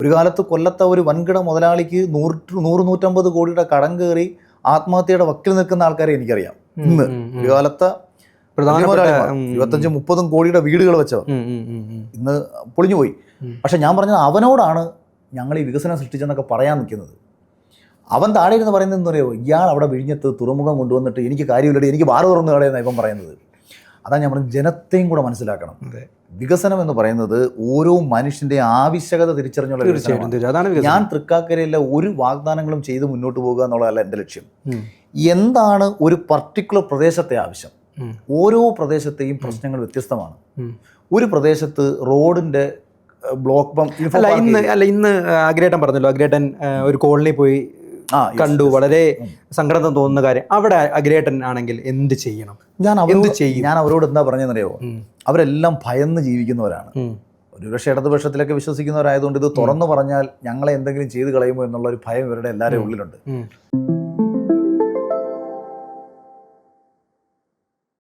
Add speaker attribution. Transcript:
Speaker 1: ഒരു കാലത്ത് കൊല്ലത്തെ ഒരു വൻകിട മുതലാളിക്ക് 100-150 കോടിയുടെ കടം കയറി ആത്മഹത്യയുടെ വക്കിൽ നിൽക്കുന്ന ആൾക്കാരെ എനിക്കറിയാം. ഇന്ന് ഒരു കാലത്തെ 25-30 കോടിയുടെ വീടുകൾ വെച്ചവർ ഇന്ന് പൊളിഞ്ഞുപോയി. പക്ഷെ ഞാൻ പറഞ്ഞത് അവനോടാണ് ഞങ്ങൾ ഈ വികസനം സൃഷ്ടിച്ചെന്നൊക്കെ പറയാൻ നിൽക്കുന്നത്. അവൻ താഴെ ഇരുന്ന് പറയുന്നത് എന്താ പറയുമോ, ഇയാൾ അവിടെ വിഴിഞ്ഞത്ത് തുറമുഖം കൊണ്ടുവന്നിട്ട് എനിക്ക് കാര്യമില്ലടി, എനിക്ക് ബാറ് തുറന്നു കളയുന്ന ഇപ്പം പറയുന്നത്. അതാണ് ഞാൻ പറഞ്ഞത്, ജനത്തെയും കൂടെ മനസ്സിലാക്കണം. വികസനം എന്ന് പറയുന്നത് ഓരോ മനുഷ്യൻ്റെ ആവശ്യകത തിരിച്ചറിഞ്ഞുള്ള വികസനമാണ്. ഞാൻ തൃക്കാക്കരയിലെ ഒരു വാഗ്ദാനങ്ങളും ചെയ്ത് മുന്നോട്ട് പോകുക എന്നുള്ളതല്ല എൻ്റെ ലക്ഷ്യം. എന്താണ് ഒരു പർട്ടിക്കുലർ പ്രദേശത്തെ ആവശ്യം? ഓരോ പ്രദേശത്തെയും പ്രശ്നങ്ങൾ വ്യത്യസ്തമാണ്. ഒരു പ്രദേശത്ത് റോഡിൻ്റെ
Speaker 2: ഇന്ന് അഗ്രേട്ടൻ പറഞ്ഞല്ലോ, അഗ്രേട്ടൻ ഒരു കോളനി പോയി കണ്ടു, വളരെ സങ്കടം തോന്നുന്ന കാര്യം. അവിടെ അഗ്രേട്ടൻ ആണെങ്കിൽ എന്ത് ചെയ്യണം? ഞാൻ അവരോട് എന്താ പറഞ്ഞെന്നറിയോ, അവരെല്ലാം ഭയന്ന് ജീവിക്കുന്നവരാണ്. ഒരുപക്ഷെ ഇടതുപക്ഷത്തിലൊക്കെ വിശ്വസിക്കുന്നവരായതുകൊണ്ട് ഇത് തുറന്നു പറഞ്ഞാൽ ഞങ്ങളെ എന്തെങ്കിലും ചെയ്ത് കളയുമോ എന്നുള്ള ഒരു ഭയം ഇവരുടെ എല്ലാവരുടെയും ഉള്ളിലുണ്ട്.